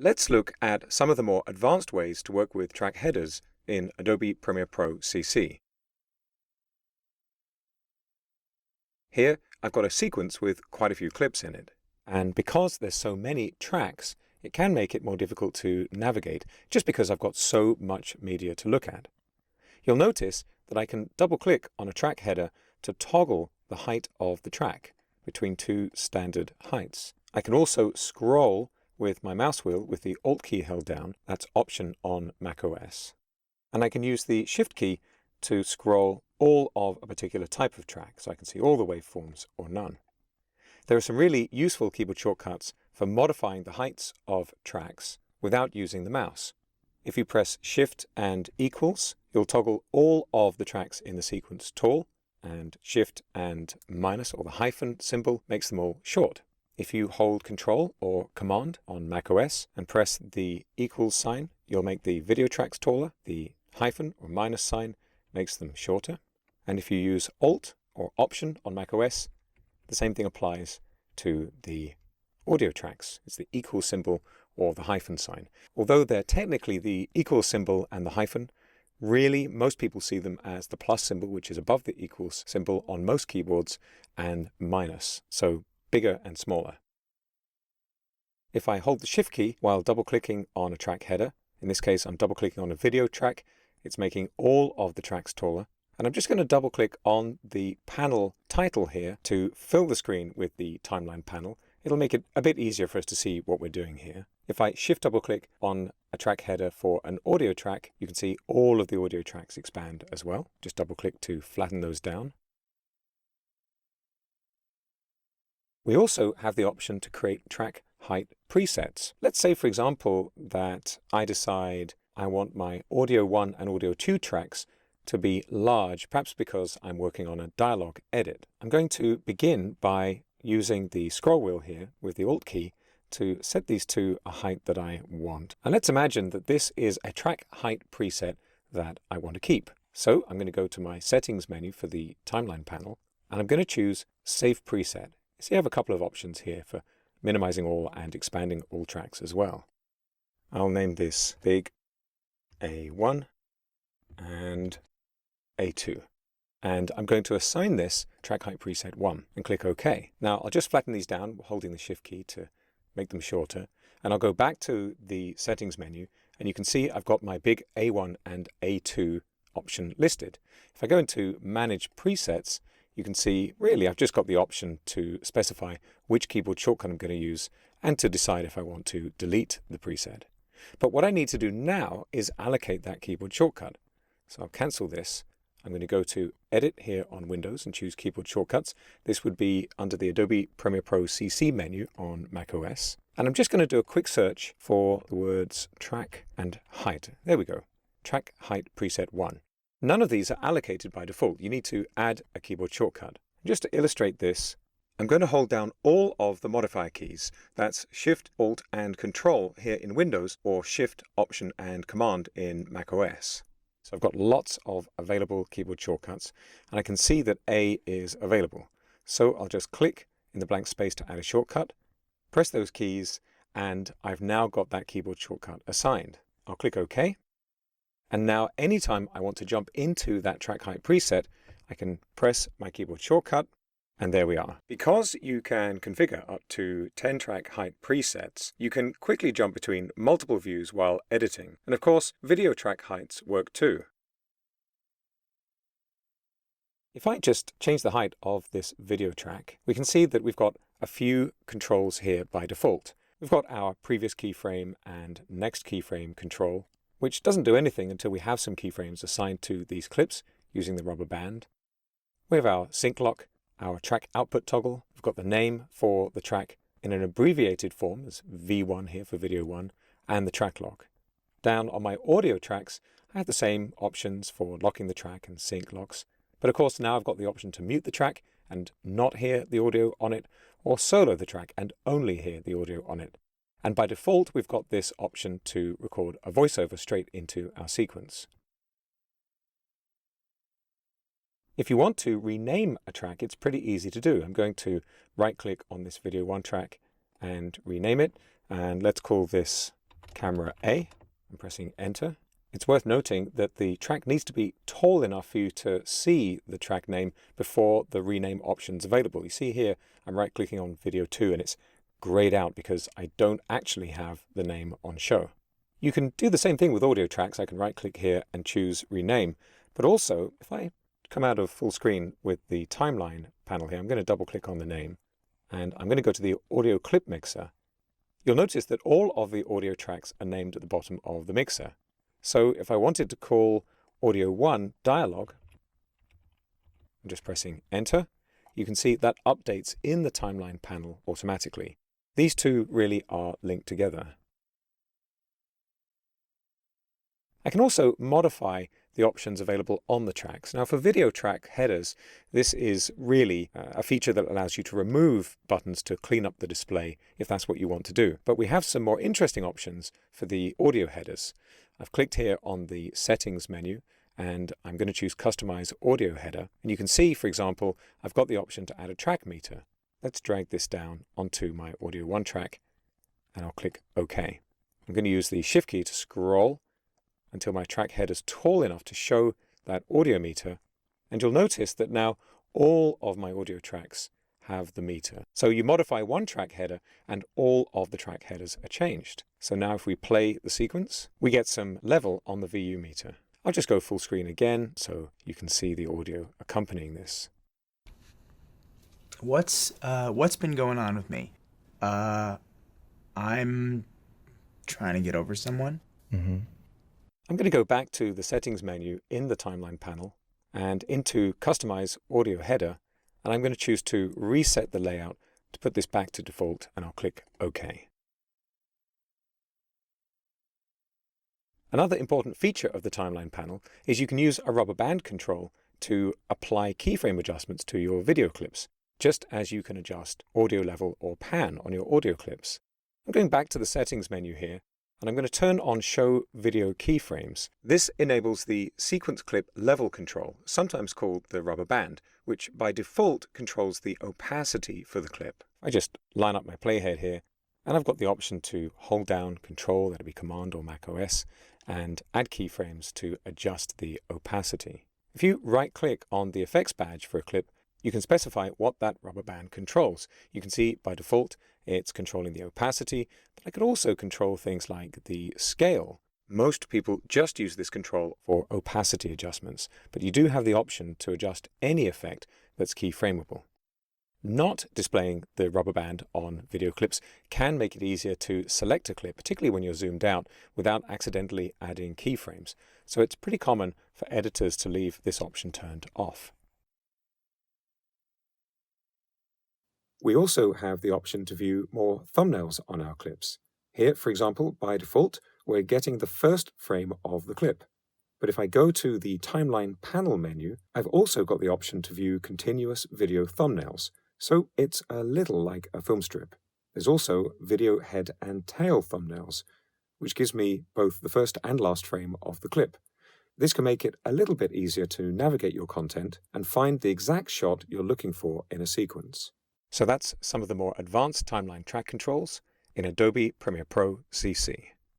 Let's look at some of the more advanced ways to work with track headers in Adobe Premiere Pro CC. Here, I've got a sequence with quite a few clips in it. And because there's so many tracks, it can make it more difficult to navigate just because I've got so much media to look at. You'll notice that I can double-click on a track header to toggle the height of the track between two standard heights. I can also scroll with my mouse wheel with the Alt key held down. That's Option on macOS. And I can use the Shift key to scroll all of a particular type of track, so I can see all the waveforms or none. There are some really useful keyboard shortcuts for modifying the heights of tracks without using the mouse. If you press Shift and equals, you'll toggle all of the tracks in the sequence tall, and Shift and minus, or the hyphen symbol, makes them all short. If you hold Control or Command on macOS and press the equals sign, you'll make the video tracks taller. The hyphen or minus sign makes them shorter. And if you use Alt or Option on macOS, the same thing applies to the audio tracks. It's the equal symbol or the hyphen sign. Although they're technically the equal symbol and the hyphen, really most people see them as the plus symbol, which is above the equals symbol on most keyboards, and minus, so bigger and smaller. If I hold the Shift key while double-clicking on a track header, in this case I'm double-clicking on a video track, it's making all of the tracks taller. And I'm just going to double-click on the panel title here to fill the screen with the timeline panel. It'll make it a bit easier for us to see what we're doing here. If I Shift double-click on a track header for an audio track, you can see all of the audio tracks expand as well. Just double-click to flatten those down. We also have the option to create track height presets. Let's say, for example, that I decide I want my Audio 1 and Audio 2 tracks to be large, perhaps because I'm working on a dialogue edit. I'm going to begin by using the scroll wheel here with the Alt key to set these to a height that I want. And let's imagine that this is a track height preset that I want to keep. So I'm going to go to my settings menu for the timeline panel, and I'm going to choose Save Preset. So you have a couple of options here for minimizing all and expanding all tracks as well. I'll name this Big A1 and A2. And I'm going to assign this track height preset 1 and click OK. Now I'll just flatten these down holding the Shift key to make them shorter. And I'll go back to the settings menu, and you can see I've got my Big A1 and A2 option listed. If I go into Manage Presets, you can see really I've just got the option to specify which keyboard shortcut I'm going to use and to decide if I want to delete the preset. But what I need to do now is allocate that keyboard shortcut. So I'll cancel this. I'm going to go to Edit here on Windows and choose Keyboard Shortcuts. This would be under the Adobe Premiere Pro CC menu on macOS. And I'm just going to do a quick search for the words track and height. There we go. Track height preset 1. None of these are allocated by default. You need to add a keyboard shortcut. Just to illustrate this, I'm going to hold down all of the modifier keys. That's Shift, Alt, and Control here in Windows, or Shift, Option, and Command in macOS. So I've got lots of available keyboard shortcuts, and I can see that A is available. So I'll just click in the blank space to add a shortcut, press those keys, and I've now got that keyboard shortcut assigned. I'll click OK. And now anytime I want to jump into that track height preset, I can press my keyboard shortcut, and there we are. Because you can configure up to 10 track height presets, you can quickly jump between multiple views while editing. And of course, video track heights work too. If I just change the height of this video track, we can see that we've got a few controls here by default. We've got our previous keyframe and next keyframe control, which doesn't do anything until we have some keyframes assigned to these clips using the rubber band. We have our sync lock, our track output toggle. We've got the name for the track in an abbreviated form, as V1 here for video 1, and the track lock. Down on my audio tracks, I have the same options for locking the track and sync locks. But of course now I've got the option to mute the track and not hear the audio on it, or solo the track and only hear the audio on it. And by default, we've got this option to record a voiceover straight into our sequence. If you want to rename a track, it's pretty easy to do. I'm going to right-click on this video 1 track and rename it. And let's call this camera A. I'm pressing enter. It's worth noting that the track needs to be tall enough for you to see the track name before the rename option's available. You see here, I'm right-clicking on video 2 and it's grayed out because I don't actually have the name on show. You can do the same thing with audio tracks. I can right-click here and choose rename. But also, if I come out of full screen with the timeline panel here, I'm going to double-click on the name and I'm going to go to the audio clip mixer. You'll notice that all of the audio tracks are named at the bottom of the mixer. So if I wanted to call audio 1 dialogue, I'm just pressing enter. You can see that updates in the timeline panel automatically. These two really are linked together. I can also modify the options available on the tracks. Now for video track headers, this is really a feature that allows you to remove buttons to clean up the display if that's what you want to do. But we have some more interesting options for the audio headers. I've clicked here on the settings menu and I'm going to choose customize audio header. And you can see, for example, I've got the option to add a track meter. Let's drag this down onto my audio 1 track and I'll click OK. I'm going to use the shift key to scroll until my track header is tall enough to show that audio meter. And you'll notice that now all of my audio tracks have the meter. So you modify one track header and all of the track headers are changed. So now if we play the sequence, we get some level on the VU meter. I'll just go full screen again so you can see the audio accompanying this. What's been going on with me? I'm trying to get over someone. I'm going to go back to the settings menu in the timeline panel and into customize audio header, and I'm going to choose to reset the layout to put this back to default, and I'll click OK. Another important feature of the timeline panel is you can use a rubber band control to apply keyframe adjustments to your video clips, just as you can adjust audio level or pan on your audio clips. I'm going back to the settings menu here, and I'm going to turn on Show Video Keyframes. This enables the sequence clip level control, sometimes called the rubber band, which by default controls the opacity for the clip. I just line up my playhead here, and I've got the option to hold down Control, that'll be Command or Mac OS, and add keyframes to adjust the opacity. If you right-click on the effects badge for a clip, you can specify what that rubber band controls. You can see by default it's controlling the opacity, but I could also control things like the scale. Most people just use this control for opacity adjustments, but you do have the option to adjust any effect that's keyframeable. Not displaying the rubber band on video clips can make it easier to select a clip, particularly when you're zoomed out, without accidentally adding keyframes. So it's pretty common for editors to leave this option turned off. We also have the option to view more thumbnails on our clips. Here, for example, by default, we're getting the first frame of the clip. But if I go to the timeline panel menu, I've also got the option to view continuous video thumbnails. So it's a little like a film strip. There's also video head and tail thumbnails, which gives me both the first and last frame of the clip. This can make it a little bit easier to navigate your content and find the exact shot you're looking for in a sequence. So that's some of the more advanced timeline track controls in Adobe Premiere Pro CC.